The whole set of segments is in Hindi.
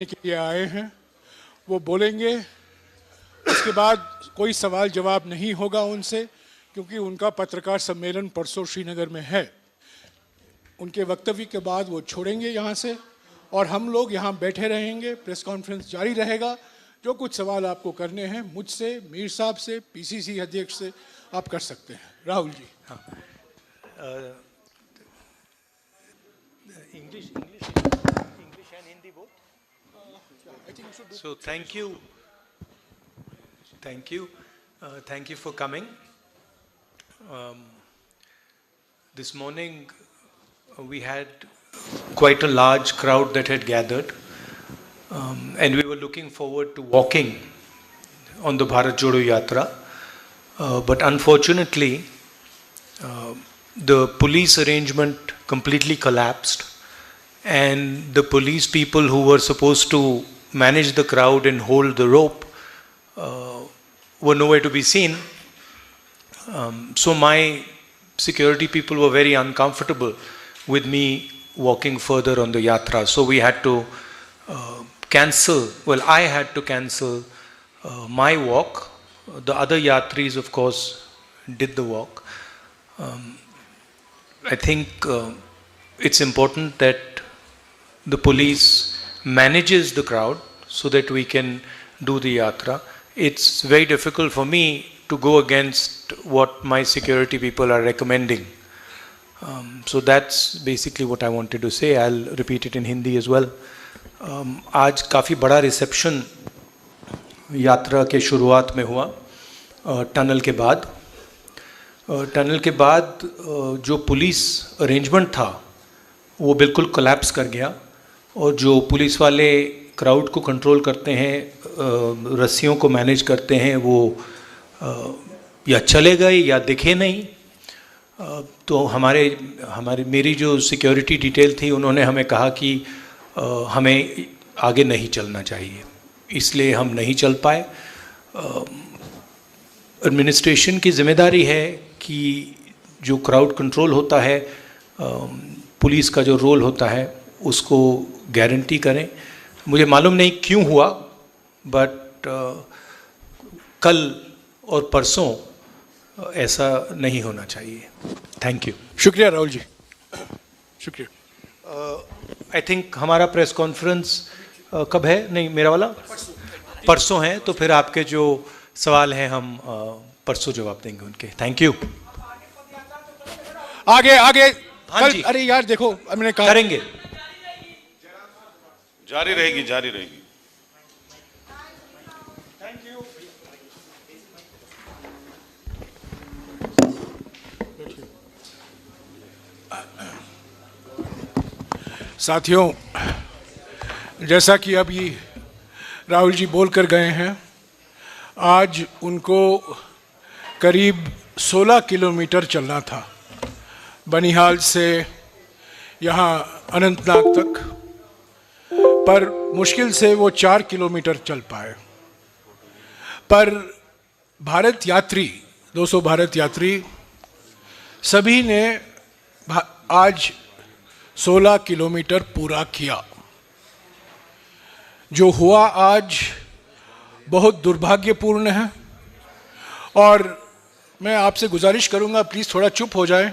के लिए आए हैं वो बोलेंगे। उसके बाद कोई सवाल जवाब नहीं होगा उनसे, क्योंकि उनका पत्रकार सम्मेलन परसों श्रीनगर में है। उनके वक्तव्य के बाद वो छोड़ेंगे यहाँ से और हम लोग यहाँ बैठे रहेंगे। प्रेस कॉन्फ्रेंस जारी रहेगा। जो कुछ सवाल आपको करने हैं मुझसे, मीर साहब से, पीसीसी अध्यक्ष से आप कर सकते हैं। राहुल जी। हाँ, English and Hindi both. So thank you for coming. This morning we had quite a large crowd that had gathered, and we were looking forward to walking on the Bharat Jodo Yatra, but unfortunately the police arrangement completely collapsed, and the police people who were supposed to manage the crowd and hold the rope were nowhere to be seen. So my security people were very uncomfortable with me walking further on the yatra. So we had to cancel, I had to cancel my walk. The other yatris, of course, did the walk. I think it's important that the police manages the crowd so that we can do the yatra. It's very difficult for me to go against what my security people are recommending. So that's basically what I wanted to say. I'll repeat it in Hindi as well. आज काफ़ी बड़ा रिसेप्शन यात्रा के शुरुआत में हुआ टनल के बाद। जो पुलिस अरेंजमेंट था वो बिल्कुल कोलैप्स कर गया, और जो पुलिस वाले क्राउड को कंट्रोल करते हैं, रस्सियों को मैनेज करते हैं, वो या चले गए या दिखे नहीं। तो मेरी जो सिक्योरिटी डिटेल थी उन्होंने हमें कहा कि हमें आगे नहीं चलना चाहिए, इसलिए हम नहीं चल पाए। एडमिनिस्ट्रेशन की जिम्मेदारी है कि जो क्राउड कंट्रोल होता है, पुलिस का जो रोल होता है उसको गारंटी करें। मुझे मालूम नहीं क्यों हुआ, बट कल और परसों ऐसा नहीं होना चाहिए। Thank you. शुक्रिया राहुल जी, शुक्रिया। आई थिंक हमारा प्रेस कॉन्फ्रेंस कब है? नहीं, मेरा वाला परसों है, तो फिर आपके जो सवाल हैं हम परसों जवाब देंगे उनके। Thank you. आगे हाँ जी। अरे यार देखो, मैंने कहा करेंगे, जारी रहेगी। Thank you. साथियों, जैसा कि अभी राहुल जी बोल कर गए हैं, आज उनको करीब 16 किलोमीटर चलना था, बनिहाल से यहाँ अनंतनाग तक, पर मुश्किल से वो 4 किलोमीटर चल पाए। पर भारत यात्री, 200 भारत यात्री सभी ने आज 16 किलोमीटर पूरा किया। जो हुआ आज बहुत दुर्भाग्यपूर्ण है, और मैं आपसे गुजारिश करूंगा प्लीज़ थोड़ा चुप हो जाए।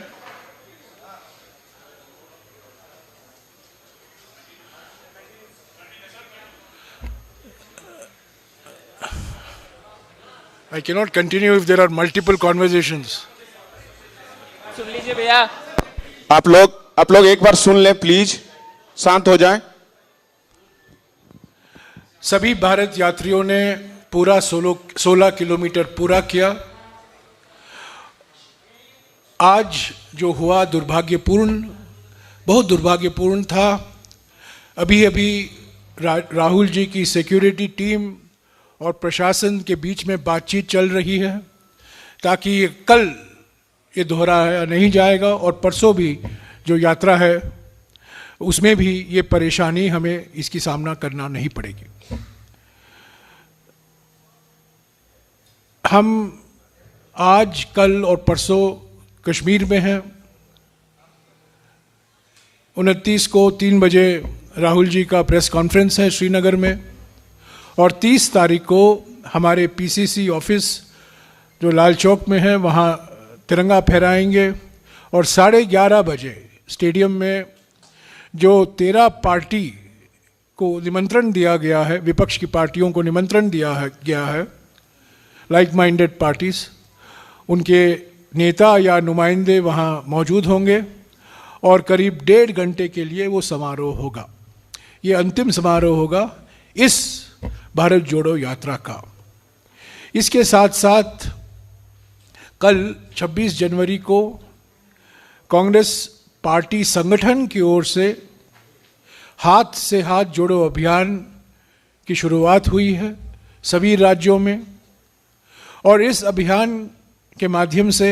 I cannot continue if there are multiple conversations. सुन लीजिए भैया। आप लोग एक बार सुन लें प्लीज, शांत हो जाएं। सभी भारत यात्रियों ने पूरा 16 किलोमीटर पूरा किया। आज जो हुआ बहुत दुर्भाग्यपूर्ण था। अभी राहुल जी की सिक्योरिटी टीम और प्रशासन के बीच में बातचीत चल रही है, ताकि कल ये दोहराया नहीं जाएगा, और परसों भी जो यात्रा है उसमें भी ये परेशानी हमें इसकी सामना करना नहीं पड़ेगी। हम आज, कल और परसों कश्मीर में हैं। 29 को 3 बजे राहुल जी का प्रेस कॉन्फ्रेंस है श्रीनगर में, और 30 तारीख को हमारे पीसीसी ऑफिस जो लाल चौक में है वहाँ तिरंगा फहराएंगे, और 11:30 बजे स्टेडियम में जो 13 पार्टी को निमंत्रण दिया गया है, विपक्ष की पार्टियों को निमंत्रण गया है, लाइक माइंडेड पार्टीज, उनके नेता या नुमाइंदे वहाँ मौजूद होंगे, और करीब 1.5 घंटे के लिए वो समारोह होगा। ये अंतिम समारोह होगा इस भारत जोड़ो यात्रा का। इसके साथ साथ कल 26 जनवरी को कांग्रेस पार्टी संगठन की ओर से हाथ जोड़ो अभियान की शुरुआत हुई है सभी राज्यों में, और इस अभियान के माध्यम से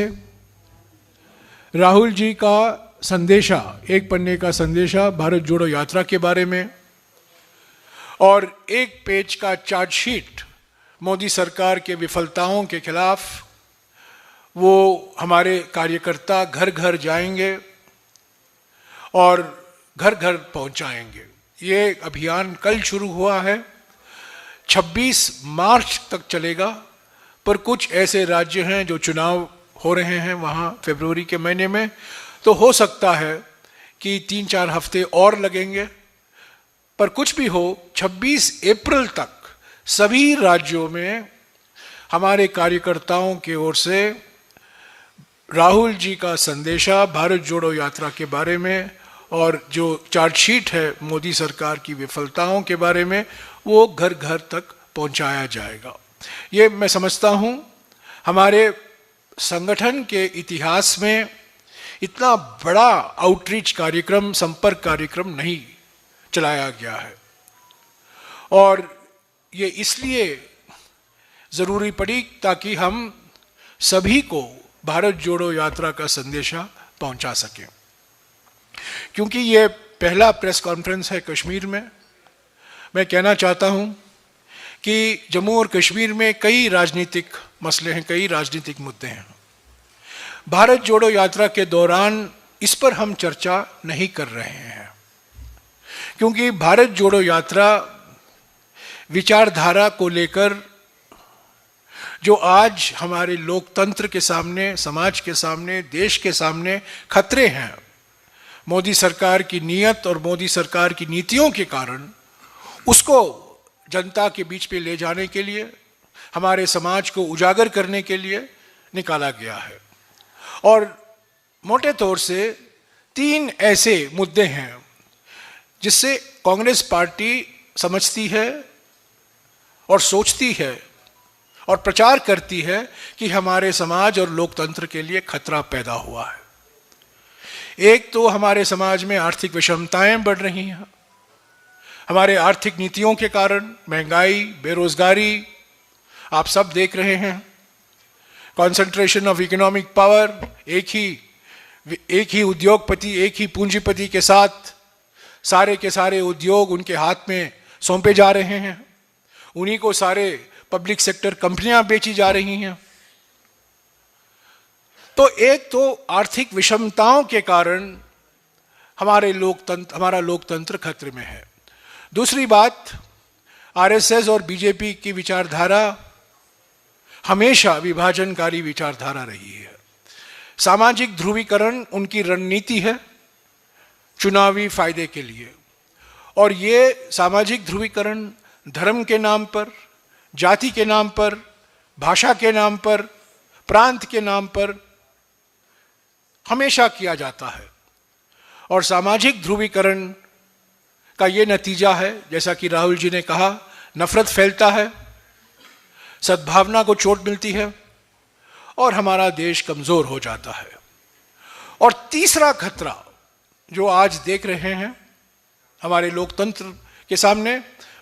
राहुल जी का संदेशा, एक पन्ने का संदेशा भारत जोड़ो यात्रा के बारे में, और 1 पेज का चार्जशीट मोदी सरकार के विफलताओं के खिलाफ, वो हमारे कार्यकर्ता घर घर जाएंगे और घर घर पहुंचाएंगे। ये अभियान कल शुरू हुआ है, 26 मार्च तक चलेगा, पर कुछ ऐसे राज्य हैं जो चुनाव हो रहे हैं वहाँ फरवरी के महीने में, तो हो सकता है कि 3-4 हफ्ते और लगेंगे, पर कुछ भी हो 26 अप्रैल तक सभी राज्यों में हमारे कार्यकर्ताओं की ओर से राहुल जी का संदेशा भारत जोड़ो यात्रा के बारे में, और जो चार्जशीट है मोदी सरकार की विफलताओं के बारे में, वो घर घर तक पहुंचाया जाएगा। ये मैं समझता हूँ हमारे संगठन के इतिहास में इतना बड़ा आउटरीच कार्यक्रम, संपर्क कार्यक्रम नहीं चलाया गया है, और ये इसलिए ज़रूरी पड़ी ताकि हम सभी को भारत जोड़ो यात्रा का संदेशा पहुंचा सकें। क्योंकि ये पहला प्रेस कॉन्फ्रेंस है कश्मीर में, मैं कहना चाहता हूं कि जम्मू और कश्मीर में कई राजनीतिक मसले हैं, कई राजनीतिक मुद्दे हैं। भारत जोड़ो यात्रा के दौरान इस पर हम चर्चा नहीं कर रहे हैं, क्योंकि भारत जोड़ो यात्रा विचारधारा को लेकर जो आज हमारे लोकतंत्र के सामने, समाज के सामने, देश के सामने खतरे हैं, मोदी सरकार की नीयत और मोदी सरकार की नीतियों के कारण, उसको जनता के बीच पे ले जाने के लिए, हमारे समाज को उजागर करने के लिए निकाला गया है। और मोटे तौर से 3 ऐसे मुद्दे हैं जिससे कांग्रेस पार्टी समझती है और सोचती है और प्रचार करती है कि हमारे समाज और लोकतंत्र के लिए खतरा पैदा हुआ है। एक तो हमारे समाज में आर्थिक विषमताएं बढ़ रही हैं, हमारे आर्थिक नीतियों के कारण महंगाई, बेरोजगारी आप सब देख रहे हैं, कॉन्सेंट्रेशन ऑफ इकोनॉमिक पावर, एक ही उद्योगपति, एक ही पूंजीपति के साथ सारे के सारे उद्योग उनके हाथ में सौंपे जा रहे हैं, उन्हीं को सारे पब्लिक सेक्टर कंपनियां बेची जा रही हैं। तो एक तो आर्थिक विषमताओं के कारण हमारा लोकतंत्र खतरे में है। दूसरी बात, आरएसएस और बीजेपी की विचारधारा हमेशा विभाजनकारी विचारधारा रही है। सामाजिक ध्रुवीकरण उनकी रणनीति है चुनावी फायदे के लिए, और ये सामाजिक ध्रुवीकरण धर्म के नाम पर, जाति के नाम पर, भाषा के नाम पर, प्रांत के नाम पर हमेशा किया जाता है। और सामाजिक ध्रुवीकरण का ये नतीजा है, जैसा कि राहुल जी ने कहा, नफरत फैलता है, सद्भावना को चोट मिलती है और हमारा देश कमजोर हो जाता है। और तीसरा खतरा जो आज देख रहे हैं हमारे लोकतंत्र के सामने,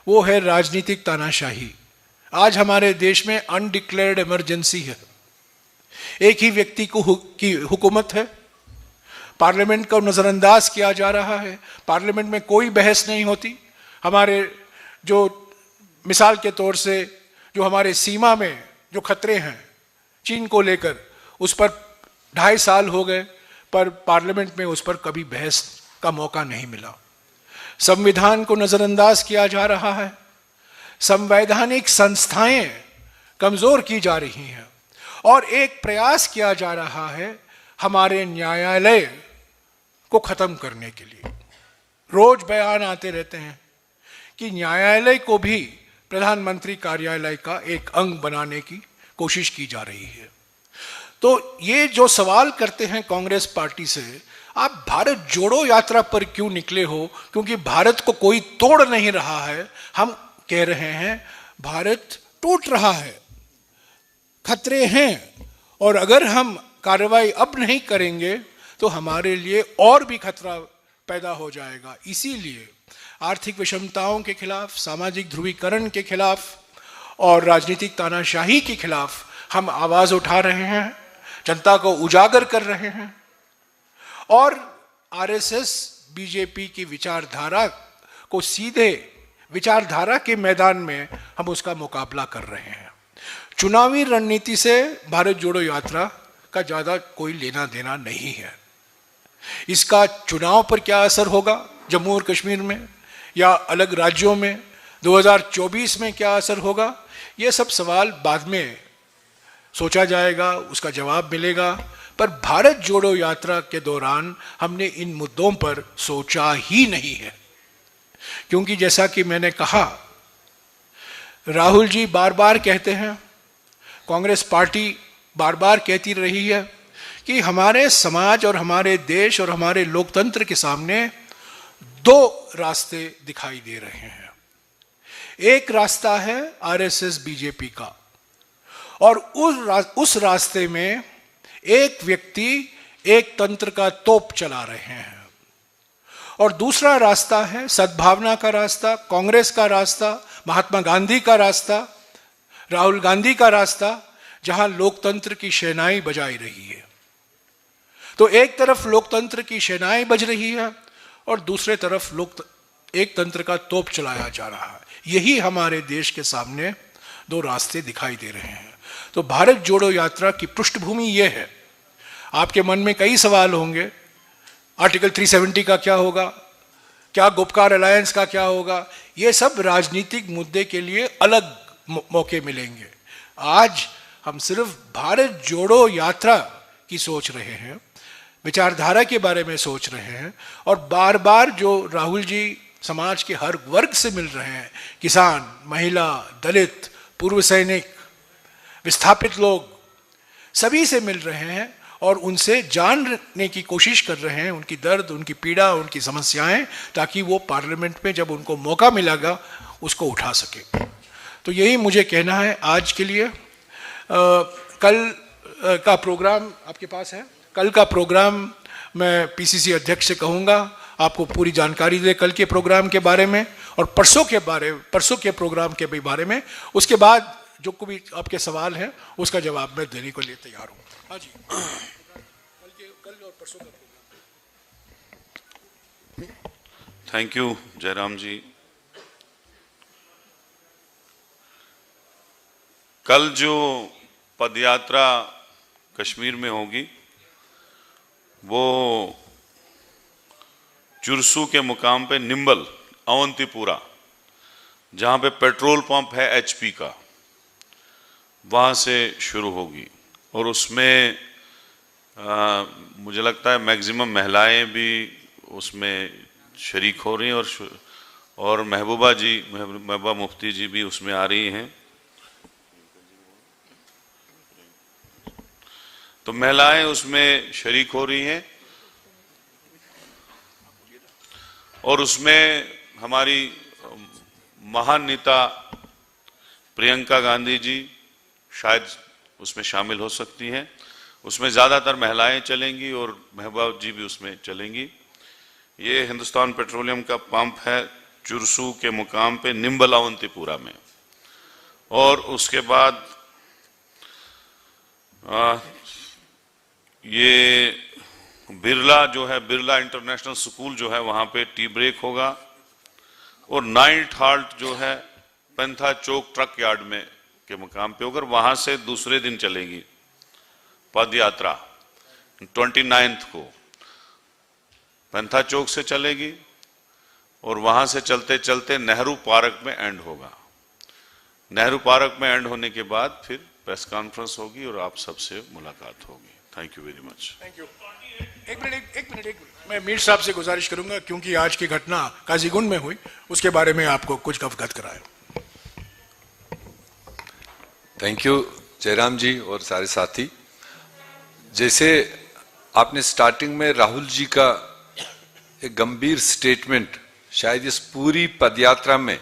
वो है राजनीतिक तानाशाही। आज हमारे देश में अनडिक्लेयर्ड इमरजेंसी है, एक ही व्यक्ति की हुकूमत है, पार्लियामेंट को नजरअंदाज किया जा रहा है, पार्लियामेंट में कोई बहस नहीं होती। हमारे जो मिसाल के तौर से जो हमारे सीमा में जो खतरे हैं चीन को लेकर, उस पर 2.5 साल हो गए, पर पार्लियामेंट में उस पर कभी बहस का मौका नहीं मिला। संविधान को नजरअंदाज किया जा रहा है, संवैधानिक संस्थाएं कमजोर की जा रही हैं और एक प्रयास किया जा रहा है हमारे न्यायालय को खत्म करने के लिए। रोज बयान आते रहते हैं कि न्यायालय को भी प्रधानमंत्री कार्यालय का एक अंग बनाने की कोशिश की जा रही है। तो ये जो सवाल करते हैं कांग्रेस पार्टी से, आप भारत जोड़ो यात्रा पर क्यों निकले हो, क्योंकि भारत को कोई तोड़ नहीं रहा है। हम कह रहे हैं भारत टूट रहा है, खतरे हैं, और अगर हम कार्रवाई अब नहीं करेंगे तो हमारे लिए और भी खतरा पैदा हो जाएगा। इसीलिए आर्थिक विषमताओं के खिलाफ, सामाजिक ध्रुवीकरण के खिलाफ और राजनीतिक तानाशाही के खिलाफ हम आवाज उठा रहे हैं, जनता को उजागर कर रहे हैं और आरएसएस बीजेपी की विचारधारा को सीधे विचारधारा के मैदान में हम उसका मुकाबला कर रहे हैं। चुनावी रणनीति से भारत जोड़ो यात्रा का ज्यादा कोई लेना देना नहीं है। इसका चुनाव पर क्या असर होगा जम्मू और कश्मीर में या अलग राज्यों में, 2024 में क्या असर होगा, ये सब सवाल बाद में सोचा जाएगा, उसका जवाब मिलेगा। पर भारत जोड़ो यात्रा के दौरान हमने इन मुद्दों पर सोचा ही नहीं है, क्योंकि जैसा कि मैंने कहा, राहुल जी बार बार कहते हैं, कांग्रेस पार्टी बार बार कहती रही है कि हमारे समाज और हमारे देश और हमारे लोकतंत्र के सामने दो रास्ते दिखाई दे रहे हैं। एक रास्ता है आरएसएस बीजेपी का, और उस रास्ते में एक व्यक्ति एक तंत्र का तोप चला रहे हैं, और दूसरा रास्ता है सद्भावना का रास्ता, कांग्रेस का रास्ता, महात्मा गांधी का रास्ता, राहुल गांधी का रास्ता, जहां लोकतंत्र की शहनाई बजाई रही है। तो एक तरफ लोकतंत्र की शहनाई बज रही है और दूसरे तरफ एक तंत्र का तोप चलाया जा रहा है। यही हमारे देश के सामने दो रास्ते दिखाई दे रहे हैं। तो भारत जोड़ो यात्रा की पृष्ठभूमि यह है। आपके मन में कई सवाल होंगे, आर्टिकल 370 का क्या होगा, क्या गुपकार अलायंस का क्या होगा, ये सब राजनीतिक मुद्दे के लिए अलग मौके मिलेंगे। आज हम सिर्फ भारत जोड़ो यात्रा की सोच रहे हैं, विचारधारा के बारे में सोच रहे हैं, और बार बार जो राहुल जी समाज के हर वर्ग से मिल रहे हैं, किसान, महिला, दलित, पूर्व सैनिक, विस्थापित लोग, सभी से मिल रहे हैं और उनसे जानने की कोशिश कर रहे हैं, उनकी दर्द, उनकी पीड़ा, उनकी समस्याएं, ताकि वो पार्लियामेंट में जब उनको मौका मिलेगा उसको उठा सके। तो यही मुझे कहना है आज के लिए। कल का प्रोग्राम आपके पास है, कल का प्रोग्राम मैं पीसीसी अध्यक्ष से कहूँगा आपको पूरी जानकारी दे कल के प्रोग्राम के बारे में और परसों के प्रोग्राम के भी बारे में। उसके बाद जो कोई आपके सवाल हैं उसका जवाब मैं देने के लिए तैयार हूँ। हाँ जी, कल और परसों का प्रोग्राम। थैंक यू जयराम जी। कल जो पदयात्रा कश्मीर में होगी वो चुरसू के मुकाम पे निम्बल अवंतीपुरा, जहाँ पे पेट्रोल पंप है एचपी का, वहाँ से शुरू होगी। और उसमें मुझे लगता है मैक्सिमम महिलाएं भी उसमें शरीक हो रही हैं और महबूबा मुफ्ती जी भी उसमें आ रही हैं। तो महिलाएं उसमें शरीक हो रही हैं और उसमें हमारी महान नेता प्रियंका गांधी जी शायद उसमें शामिल हो सकती हैं। उसमें ज़्यादातर महिलाएं चलेंगी और महबूबा जी भी उसमें चलेंगी। ये हिंदुस्तान पेट्रोलियम का पंप है चुरसू के मुकाम पे निम्बल अवंतीपुरा में। और उसके बाद ये बिरला जो है, बिरला इंटरनेशनल स्कूल जो है, वहाँ पे टी ब्रेक होगा। और नाइट हाल्ट जो है पेंथा चौक ट्रक यार्ड में के मुकाम पे होकर वहाँ से दूसरे दिन चलेगी पद यात्रा। 29 को पेंथा चौक से चलेगी और वहां से चलते चलते नेहरू पार्क में एंड होगा। नेहरू पार्क में एंड होने के बाद फिर प्रेस कॉन्फ्रेंस होगी और आप सबसे मुलाकात होगी। Thank you very much. Thank you. एक मिनट मैं मीर साहब से गुजारिश करूंगा, क्योंकि आज की घटना काजीगुंड में हुई, उसके बारे में आपको कुछ अवगत कराएं। थैंक यू जयराम जी और सारे साथी। जैसे आपने स्टार्टिंग में राहुल जी का एक गंभीर स्टेटमेंट, शायद इस पूरी पदयात्रा में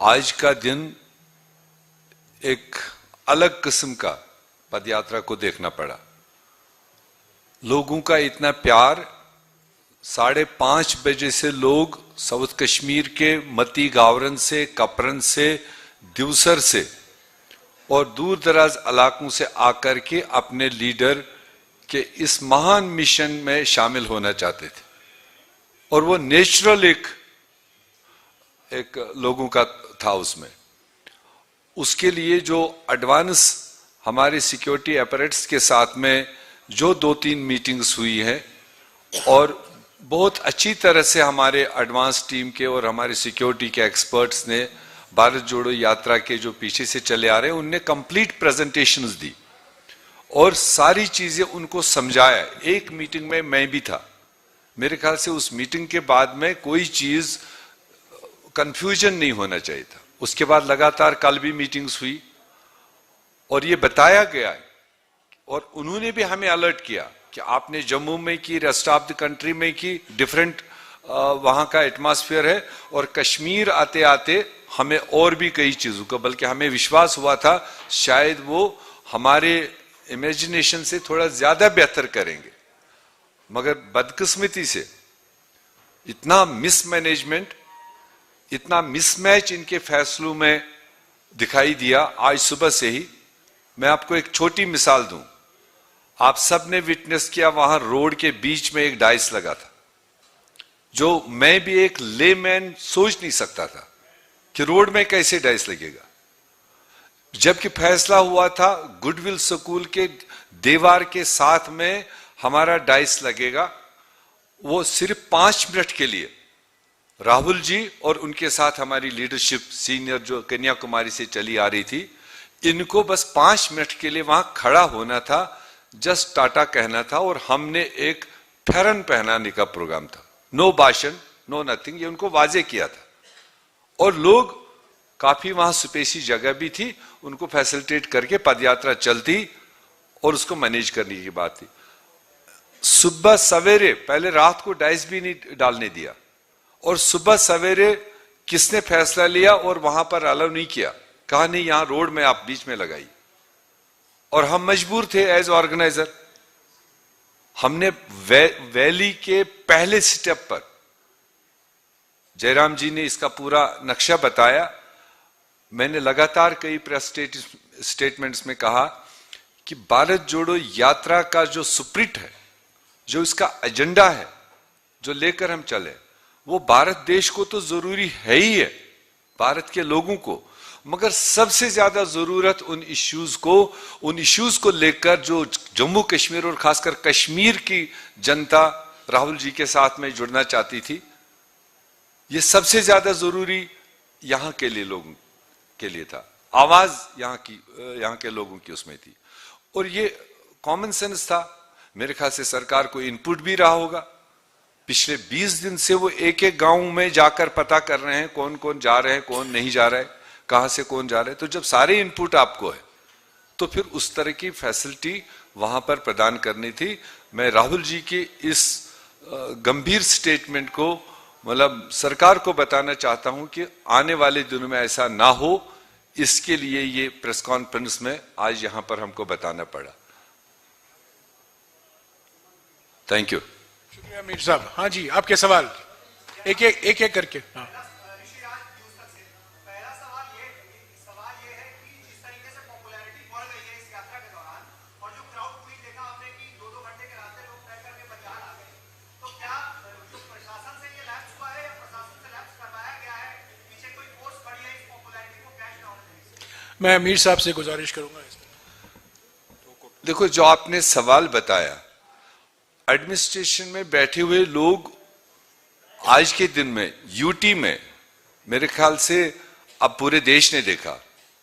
आज का दिन एक अलग किस्म का पदयात्रा को देखना पड़ा। लोगों का इतना प्यार, 5:30 बजे से लोग साउथ कश्मीर के मती गावरन से, कपरन से, दिवसर से और दूर दराज इलाकों से आकर के अपने लीडर के इस महान मिशन में शामिल होना चाहते थे। और वो नेचुरल एक लोगों का था उसमें। उसके लिए जो एडवांस हमारे सिक्योरिटी अपरेट्स के साथ में जो 2-3 मीटिंग्स हुई है और बहुत अच्छी तरह से हमारे एडवांस टीम के और हमारे सिक्योरिटी के एक्सपर्ट्स ने भारत जोड़ो यात्रा के जो पीछे से चले आ रहे हैं उनने कंप्लीट प्रेजेंटेशंस दी और सारी चीजें उनको समझाया। एक मीटिंग में मैं भी था, मेरे ख्याल से उस मीटिंग के बाद में कोई चीज कंफ्यूजन नहीं होना चाहिए था। उसके बाद लगातार कल भी मीटिंग्स हुई और ये बताया गया है और उन्होंने भी हमें अलर्ट किया कि आपने जम्मू में की, रेस्ट ऑफ द कंट्री में की, डिफरेंट वहां का एटमॉस्फेयर है और कश्मीर आते आते हमें और भी कई चीजों का, बल्कि हमें विश्वास हुआ था शायद वो हमारे इमेजिनेशन से थोड़ा ज्यादा बेहतर करेंगे, मगर बदकिस्मती से इतना मिसमैनेजमेंट, इतना मिसमैच इनके फैसलों में दिखाई दिया। आज सुबह से ही मैं आपको एक छोटी मिसाल दूं, आप सब ने विटनेस किया, वहां रोड के बीच में एक डाइस लगा था, जो मैं भी एक लेमैन सोच नहीं सकता था कि रोड में कैसे डाइस लगेगा। जबकि फैसला हुआ था गुडविल स्कूल के दीवार के साथ में हमारा डाइस लगेगा, वो सिर्फ 5 मिनट के लिए राहुल जी और उनके साथ हमारी लीडरशिप सीनियर जो कन्याकुमारी से चली आ रही थी, इनको बस 5 मिनट के लिए वहां खड़ा होना था, जस्ट टाटा कहना था और हमने एक फेरन पहनाने का प्रोग्राम था। नो भाषण, नो नथिंग, ये उनको वाजे किया था। और लोग काफी वहां स्पेसी जगह भी थी, उनको फैसिलिटेट करके पदयात्रा चलती और उसको मैनेज करने की बात थी। सुबह सवेरे, पहले रात को डाइस भी नहीं डालने दिया और सुबह सवेरे किसने फैसला लिया और वहां पर अलाउ नहीं किया, कहा नहीं यहां रोड में आप बीच में लगाई। और हम मजबूर थे एज ऑर्गेनाइजर, हमने वैली के पहले स्टेप पर जयराम जी ने इसका पूरा नक्शा बताया। मैंने लगातार कई प्रेस स्टेटमेंट्स में कहा कि भारत जोड़ो यात्रा का जो सुप्रीट है, जो इसका एजेंडा है, जो लेकर हम चले, वो भारत देश को तो जरूरी है ही है, भारत के लोगों को, मगर सबसे ज्यादा जरूरत उन इश्यूज को लेकर जो जम्मू कश्मीर और खासकर कश्मीर की जनता राहुल जी के साथ में जुड़ना चाहती थी। ये सबसे ज्यादा जरूरी यहां के लिए लोगों के लिए था, आवाज यहां के लोगों की उसमें थी और ये कॉमन सेंस था। मेरे ख्याल से सरकार को इनपुट भी रहा होगा। पिछले 20 दिन से वो एक एक गांव में जाकर पता कर रहे हैं कौन कौन जा रहे हैं, कौन नहीं जा रहा है, कहां से कौन जा रहे हैं। तो जब सारे इनपुट आपको है तो फिर उस तरह की फैसिलिटी वहां पर प्रदान करनी थी। मैं राहुल जी की इस गंभीर स्टेटमेंट को मतलब सरकार को बताना चाहता हूं कि आने वाले दिनों में ऐसा ना हो, इसके लिए ये प्रेस कॉन्फ्रेंस में आज यहां पर हमको बताना पड़ा। Thank you. शुक्रिया मीर साहब। हाँ जी, आपके सवाल एक एक करके। हाँ। मैं मीर साहब से गुजारिश करूंगा। देखो, जो आपने सवाल बताया, एडमिनिस्ट्रेशन में बैठे हुए लोग आज के दिन में यूटी में मेरे ख्याल से अब पूरे देश ने देखा,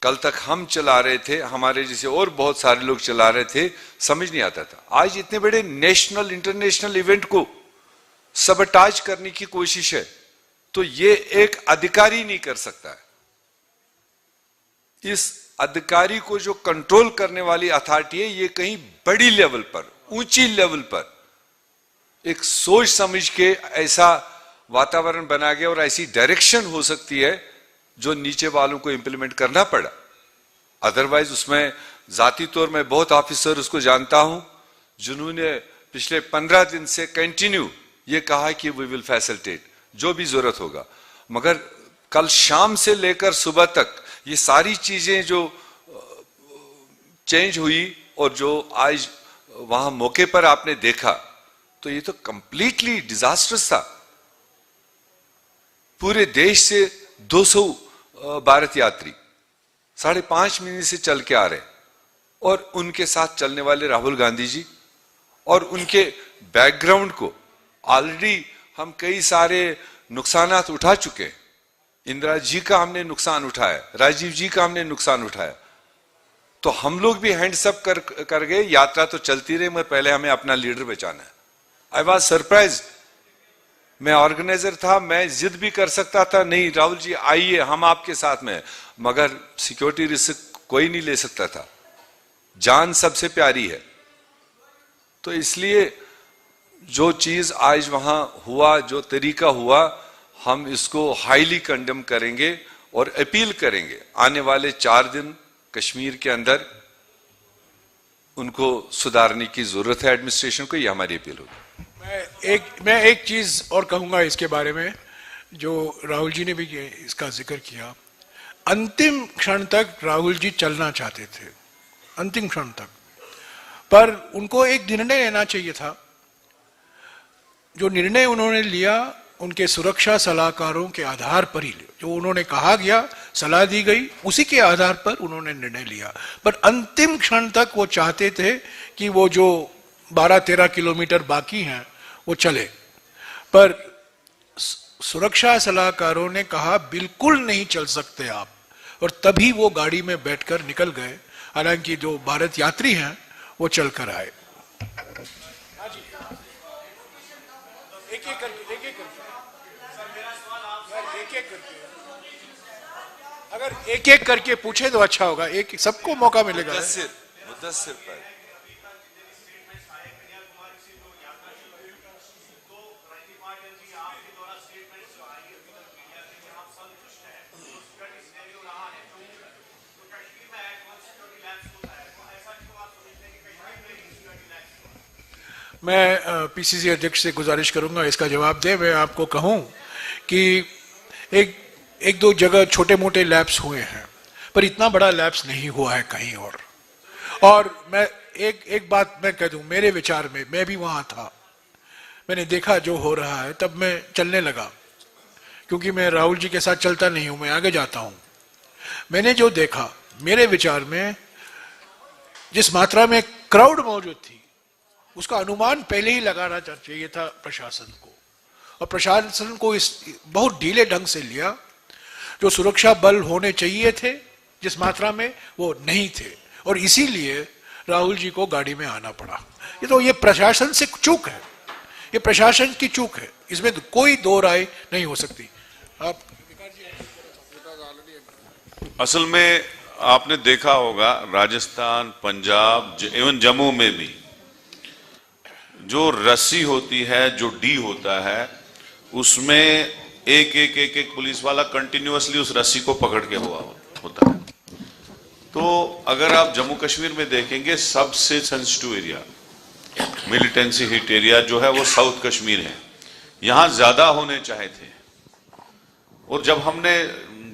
कल तक हम चला रहे थे, हमारे जैसे और बहुत सारे लोग चला रहे थे, समझ नहीं आता था। आज इतने बड़े नेशनल इंटरनेशनल इवेंट को सबटाज करने की कोशिश है, तो ये एक अधिकारी नहीं कर सकता है। इस अधिकारी को जो कंट्रोल करने वाली अथॉरिटी है, ये कहीं बड़ी लेवल पर, ऊंची लेवल पर एक सोच समझ के ऐसा वातावरण बना गया और ऐसी डायरेक्शन हो सकती है जो नीचे वालों को इंप्लीमेंट करना पड़ा। अदरवाइज उसमें जाती तौर में बहुत ऑफिसर उसको जानता हूं जिन्होंने पिछले 15 दिन से कंटिन्यू ये कहा कि वी विल फैसिलिटेट जो भी जरूरत होगा, मगर कल शाम से लेकर सुबह तक ये सारी चीजें जो चेंज हुई और जो आज वहां मौके पर आपने देखा, तो ये तो कंप्लीटली डिजास्टर्स था। पूरे देश से 200 भारत यात्री 5.5 महीने से चल के आ रहे, और उनके साथ चलने वाले राहुल गांधी जी, और उनके बैकग्राउंड को ऑलरेडी हम कई सारे नुकसानात उठा चुके हैं। इंदिरा जी का हमने नुकसान उठाया, राजीव जी का हमने नुकसान उठाया, तो हम लोग भी हैंड्स अप कर गए। यात्रा तो चलती रही, मगर पहले हमें अपना लीडर बचाना है। आई वॉज सरप्राइज, मैं ऑर्गेनाइजर था, मैं जिद भी कर सकता था, नहीं राहुल जी आइए हम आपके साथ में, मगर सिक्योरिटी रिस्क कोई नहीं ले सकता था, जान सबसे प्यारी है। तो इसलिए जो चीज आज वहां हुआ, जो तरीका हुआ, हम इसको हाईली कंडेम करेंगे और अपील करेंगे आने वाले 4 दिन कश्मीर के अंदर उनको सुधारने की जरूरत है एडमिनिस्ट्रेशन को। ये हमारी अपील होगी। मैं एक चीज और कहूंगा इसके बारे में, जो राहुल जी ने भी इसका जिक्र किया। अंतिम क्षण तक राहुल जी चलना चाहते थे, अंतिम क्षण तक, पर उनको एक निर्णय लेना चाहिए था। जो निर्णय उन्होंने लिया उनके सुरक्षा सलाहकारों के आधार पर ही लिया, जो उन्होंने कहा गया, सलाह दी गई, उसी के आधार पर उन्होंने निर्णय लिया। पर अंतिम क्षण तक वो चाहते थे कि वो जो 12-13 किलोमीटर बाकी हैं वो चले, पर सुरक्षा सलाहकारों ने कहा बिल्कुल नहीं चल सकते आप, और तभी वो गाड़ी में बैठकर निकल गए। हालांकि जो भारत यात्री हैं वो चलकर आए। अगर एक एक करके पूछे तो अच्छा होगा, एक सबको मौका मिलेगा। मुद्दस्सिर पर मैं पीसीसी अध्यक्ष से गुजारिश करूंगा इसका जवाब दे। मैं आपको कहूं कि एक दो जगह छोटे मोटे लैप्स हुए हैं, पर इतना बड़ा लैप्स नहीं हुआ है कहीं और मैं एक बात मैं कह दूं, मेरे विचार में, मैं भी वहां था, मैंने देखा जो हो रहा है, तब मैं चलने लगा, क्योंकि मैं राहुल जी के साथ चलता नहीं हूं, मैं आगे जाता हूं। मैंने जो देखा, मेरे विचार में जिस मात्रा में क्राउड मौजूद थी, उसका अनुमान पहले ही लगाना चाहिए था प्रशासन को, और प्रशासन को इस बहुत ढीले ढंग से लिया। जो सुरक्षा बल होने चाहिए थे जिस मात्रा में, वो नहीं थे, और इसीलिए राहुल जी को गाड़ी में आना पड़ा। ये प्रशासन से चूक है, ये प्रशासन की चूक है, इसमें कोई दो राय नहीं हो सकती। आप असल में आपने देखा होगा राजस्थान, पंजाब, इवन जम्मू में भी जो रस्सी होती है, जो डी होता है, उसमें एक पुलिस वाला कंटिन्यूअसली उस रस्सी को पकड़ के हुआ होता है। तो अगर आप जम्मू कश्मीर में देखेंगे, सबसे sensitive area, militancy hit area जो है वो साउथ कश्मीर है, यहां ज्यादा होने चाहे थे। और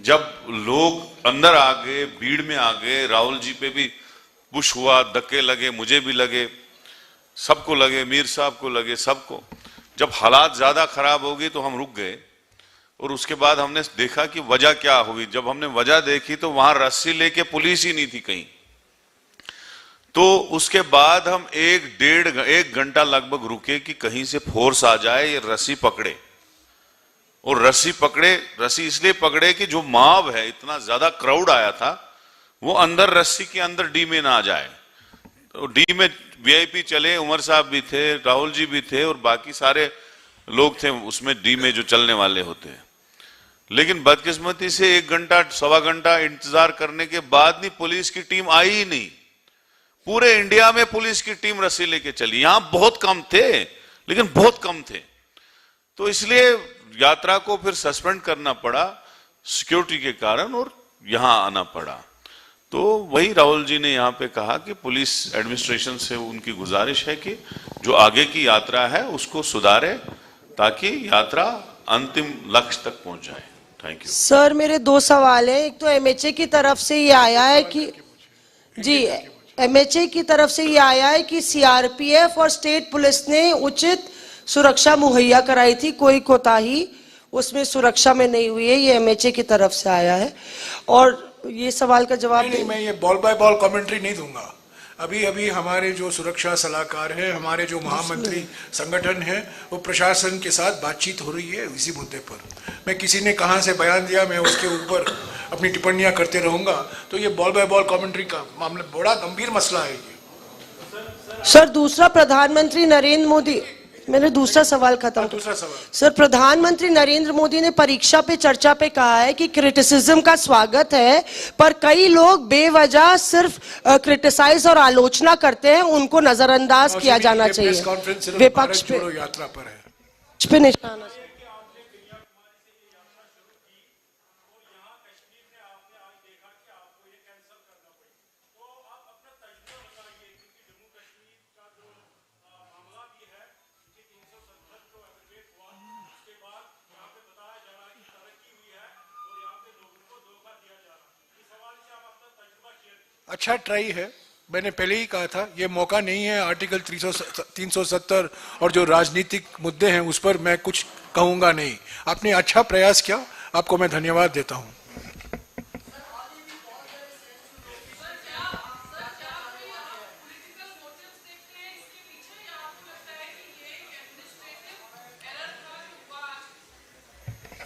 जब लोग अंदर आ गए, भीड़ में आ गए, राहुल जी पे भी पुश हुआ, धक्के लगे, मुझे भी लगे, सबको लगे, मीर साहब को लगे, सबको। जब हालात ज्यादा खराब हो गई तो हम रुक गए, और उसके बाद हमने देखा कि वजह क्या हुई। जब हमने वजह देखी तो वहां रस्सी लेके पुलिस ही नहीं थी कहीं। तो उसके बाद हम 1 घंटा लगभग रुके कि कहीं से फोर्स आ जाए, ये रस्सी पकड़े। और रस्सी पकड़े, रस्सी इसलिए पकड़े कि जो मॉब है, इतना ज्यादा क्राउड आया था, वो अंदर रस्सी के अंदर डी में ना आ जाए। तो डी में वीआईपी चले, उमर साहब भी थे, राहुल जी भी थे और बाकी सारे लोग थे उसमें डी में जो चलने वाले होते हैं। लेकिन बदकिस्मती से 1 घंटा 1.25 घंटा इंतजार करने के बाद नहीं, पुलिस की टीम आई ही नहीं। पूरे इंडिया में पुलिस की टीम रस्सी लेके चली, यहां बहुत कम थे, लेकिन बहुत कम थे। तो इसलिए यात्रा को फिर सस्पेंड करना पड़ा सिक्योरिटी के कारण और यहां आना पड़ा। तो वही राहुल जी ने यहां पे कहा कि पुलिस एडमिनिस्ट्रेशन से उनकी गुजारिश है कि जो आगे की यात्रा है उसको सुधारे ताकि यात्रा अंतिम लक्ष्य तक पहुंच जाए। Thank you sir. मेरे 2 सवाल हैं। एक तो एमएचए की तरफ से ये आया है कि जी एमएचए की तरफ से ये आया है कि सीआरपीएफ और स्टेट पुलिस ने उचित सुरक्षा मुहैया कराई थी, कोई कोताही उसमें सुरक्षा में नहीं हुई है, ये एमएचए की तरफ से आया है। और ये सवाल का जवाब नहीं, मैं ये बॉल बाय बॉल कमेंट्री नहीं दूंगा। अभी हमारे जो सुरक्षा सलाहकार हैं, हमारे जो महामंत्री संगठन है, वो प्रशासन के साथ बातचीत हो रही है इसी मुद्दे पर। मैं किसी ने कहां से बयान दिया, मैं उसके ऊपर अपनी टिप्पणियां करते रहूंगा। तो ये बॉल बाय बॉल कमेंट्री का मामला बड़ा गंभीर मसला है ये। सर दूसरा, प्रधानमंत्री नरेंद्र मोदी, मैंने दूसरा सवाल खत्म। दूसरा सवाल सर, प्रधानमंत्री नरेंद्र मोदी ने परीक्षा पे चर्चा पे कहा है कि क्रिटिसिज्म का स्वागत है, पर कई लोग बेवजह सिर्फ क्रिटिसाइज और आलोचना करते हैं, उनको नजरअंदाज किया जाना चाहिए। विपक्ष पे यात्रा पर है, पे निशाना। अच्छा ट्राई है। मैंने पहले ही कहा था ये मौका नहीं है आर्टिकल 370 और जो राजनीतिक मुद्दे हैं उस पर मैं कुछ कहूंगा नहीं। आपने अच्छा प्रयास किया, आपको मैं धन्यवाद देता हूं।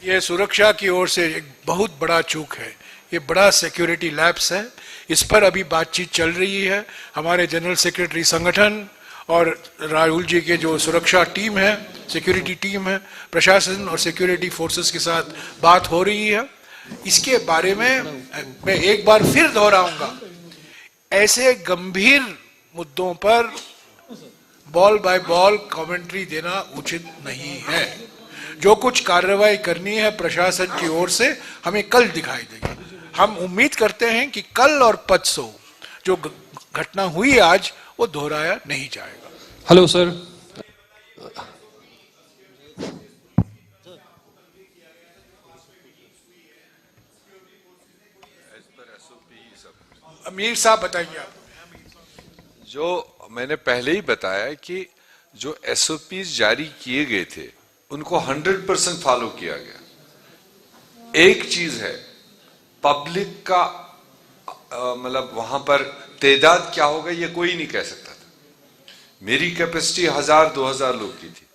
ये सुरक्षा की ओर से एक बहुत बड़ा चूक है, ये बड़ा सिक्योरिटी लैप्स है, इस पर अभी बातचीत चल रही है। हमारे जनरल सेक्रेटरी संगठन और राहुल जी के जो सुरक्षा टीम है, सिक्योरिटी टीम है, प्रशासन और सिक्योरिटी फोर्सेस के साथ बात हो रही है। इसके बारे में मैं एक बार फिर दोहराऊंगा, ऐसे गंभीर मुद्दों पर बॉल बाय बॉल कमेंट्री देना उचित नहीं है। जो कुछ कार्रवाई करनी है प्रशासन की ओर से हमें कल दिखाई देगी। हम उम्मीद करते हैं कि कल और परसों जो घटना हुई आज वो दोहराया नहीं जाएगा। हेलो सर, अमीर साहब बताइए। आप जो मैंने पहले ही बताया कि जो एसओपीज जारी किए गए थे उनको 100% फॉलो किया गया। एक चीज है, पब्लिक का मतलब वहां पर तादाद क्या होगा ये कोई नहीं कह सकता था। मेरी कैपेसिटी 1000-2000 लोग की थी,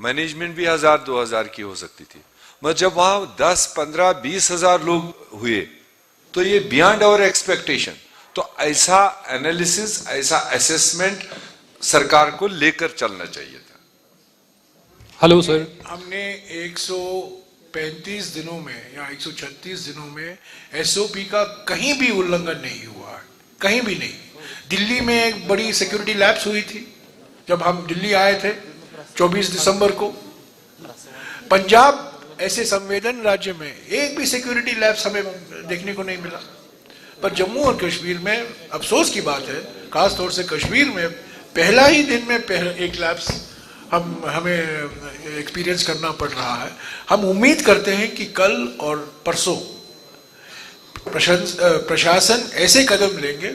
मैनेजमेंट भी 1000-2000 की हो सकती थी, मगर जब वहां 10-15-20 हजार लोग हुए तो ये बियॉन्ड आवर एक्सपेक्टेशन। तो ऐसा एनालिसिस, ऐसा असेसमेंट सरकार को लेकर चलना चाहिए था। हेलो सर, हमने 135 दिनों में या 136 दिनों में एसओपी का कहीं भी उल्लंघन नहीं हुआ, कहीं भी नहीं। दिल्ली में एक बड़ी सिक्योरिटी लैप्स हुई थी जब हम दिल्ली आए थे 24 दिसंबर को। पंजाब ऐसे संवेदन राज्य में एक भी सिक्योरिटी लैप्स हमें देखने को नहीं मिला। पर जम्मू और कश्मीर में अफसोस की बात है, खासतौर से कश्मीर में पहला ही दिन में एक लैप्स हमें एक्सपीरियंस करना पड़ रहा है। हम उम्मीद करते हैं कि कल और परसों प्रशासन ऐसे कदम लेंगे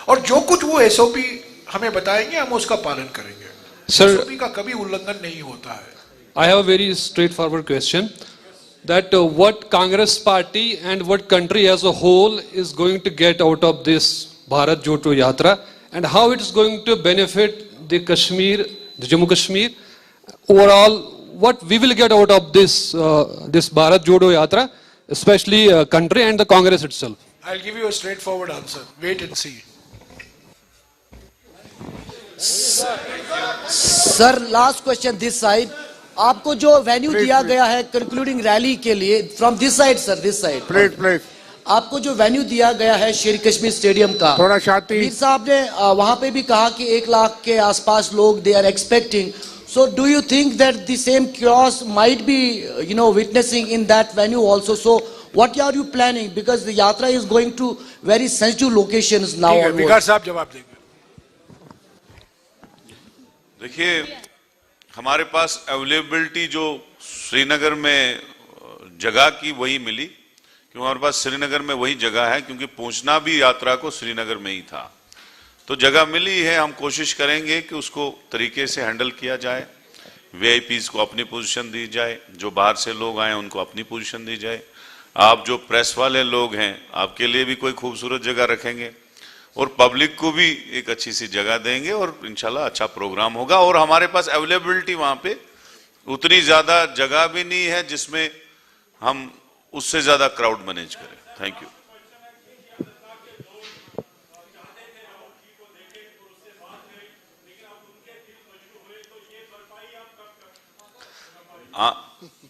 और जो कुछ वो एसओपी हमें बताएंगे हम उसका पालन करेंगे। सर, एसओपी का कभी उल्लंघन नहीं होता है। I have a very straightforward question that what Congress party and what country as a whole is going to get out of this Bharat Jodo Yatra and how it is going to benefit the Kashmir, the Jammu Kashmir. Overall, what we will get out of this Bharat Jodo Yatra, especially country and the Congress itself? I'll give you a straightforward answer. Wait and see. Sir last question this side, आपको जो वेन्यू दिया गया है कंक्लूडिंग रैली के लिए, from this side sir, this side please please, आपको जो वेन्यू दिया गया है शेर कश्मीर स्टेडियम का, थोड़ा शांति। मीर साहब ने वहां पे भी कहा कि 1 लाख के आसपास लोग they are expecting, so do you think that the same chaos might be witnessing in that venue also? So what are you planning, because the yatra is going to very sensitive locations now ठीक है, onwards. विकास साहब जवाब देंगे। देखिए, हमारे पास अवेलेबिलिटी जो श्रीनगर में जगह की वही मिली, क्योंकि हमारे पास श्रीनगर में वही जगह है, क्योंकि पहुंचना भी यात्रा को श्रीनगर में ही था, तो जगह मिली है। हम कोशिश करेंगे कि उसको तरीके से हैंडल किया जाए, वीआईपीज को अपनी पोजीशन दी जाए, जो बाहर से लोग आए उनको अपनी पोजीशन दी जाए, आप जो प्रेस वाले लोग हैं आपके लिए भी कोई खूबसूरत जगह रखेंगे, और पब्लिक को भी एक अच्छी सी जगह देंगे, और इंशाल्लाह अच्छा प्रोग्राम होगा। और हमारे पास अवेलेबिलिटी वहां पे उतनी ज्यादा जगह भी नहीं है जिसमें हम उससे ज्यादा क्राउड मैनेज करें। Thank you.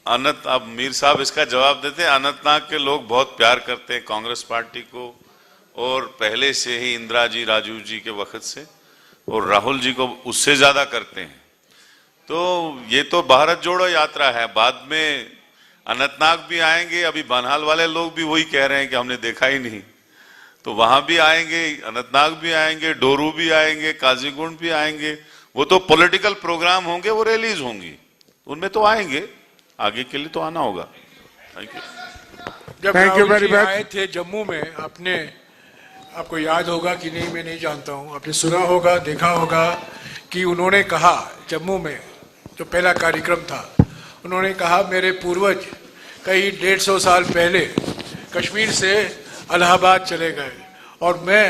अनंत, अब मीर साहब इसका जवाब देते हैं। अनंतनाग के लोग बहुत प्यार करते हैं कांग्रेस पार्टी को, और पहले से ही इंदिरा जी, राजीव जी के वक्त से, और राहुल जी को उससे ज्यादा करते हैं। तो ये तो भारत जोड़ो यात्रा है, बाद में अनंतनाग भी आएंगे। अभी बनहाल वाले लोग भी वही कह रहे हैं कि हमने देखा ही नहीं, तो वहां भी आएंगे, अनंतनाग भी आएंगे, डोरू भी आएंगे, काजीगुंड भी आएंगे। वो तो पॉलिटिकल प्रोग्राम होंगे, वो रिलीज होंगी, उनमें तो आएंगे, आगे के लिए तो आना होगा। Thank you. जब Thank you Rahul very ji much. आए थे जम्मू में, आपको याद होगा कि नहीं मैं नहीं जानता हूं, आपने सुना होगा, देखा होगा कि उन्होंने कहा जम्मू में जो पहला कार्यक्रम था, उन्होंने कहा मेरे पूर्वज कई 150 साल पहले कश्मीर से इलाहाबाद चले गए, और मैं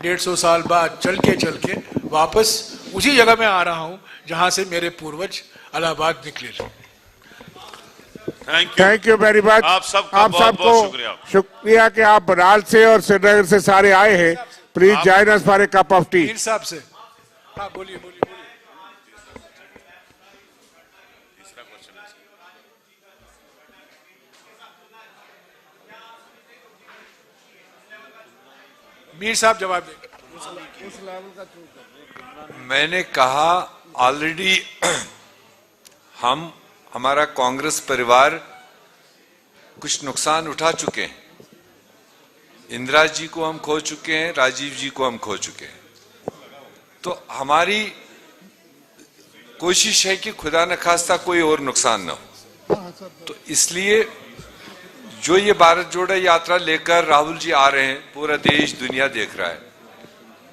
150 साल बाद चल के वापस उसी जगह में आ रहा हूं जहां से मेरे पूर्वज इलाहाबाद निकले थे। Thank you very much. आप सबका आप बहुत सबको बहुत शुक्रिया। शुक्रिया कि आप बनारस से और श्रीनगर से सारे आए हैं। Please join us for a cup of T. Mir साहब से, हाँ बोलिए बोलिए बोलिए। मीर साहब जवाब देंगे। मैंने कहा ऑलरेडी हमारा कांग्रेस परिवार कुछ नुकसान उठा चुके हैं। इंदिरा जी को हम खो चुके हैं, राजीव जी को हम खो चुके हैं। तो हमारी कोशिश है कि खुदा न खास्ता कोई और नुकसान न हो। तो इसलिए जो ये भारत जोड़ो यात्रा लेकर राहुल जी आ रहे हैं, पूरा देश दुनिया देख रहा है,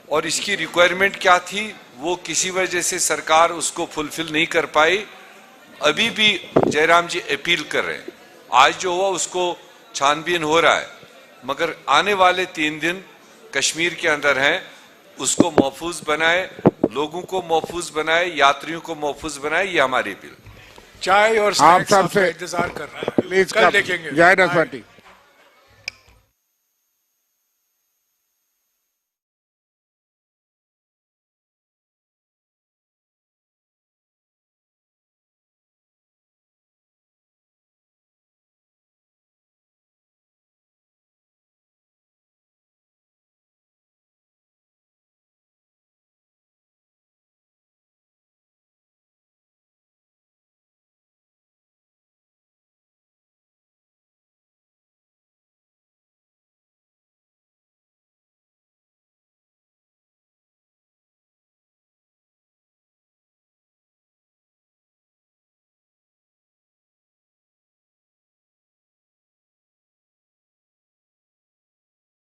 और इसकी रिक्वायरमेंट क्या थी वो किसी वजह से सरकार उसको फुलफिल नहीं कर पाई। अभी भी जयराम जी अपील कर रहे हैं, आज जो हुआ उसको छानबीन हो रहा है, मगर आने वाले 3 दिन कश्मीर के अंदर हैं, उसको महफूज बनाए, लोगों को महफूज बनाए, यात्रियों को महफूज बनाए, ये हमारी अपील। चाय और आप स्नैक्स सबसे इंतजार कर रहे हैं, प्लीज कल देखेंगे। Join us for T.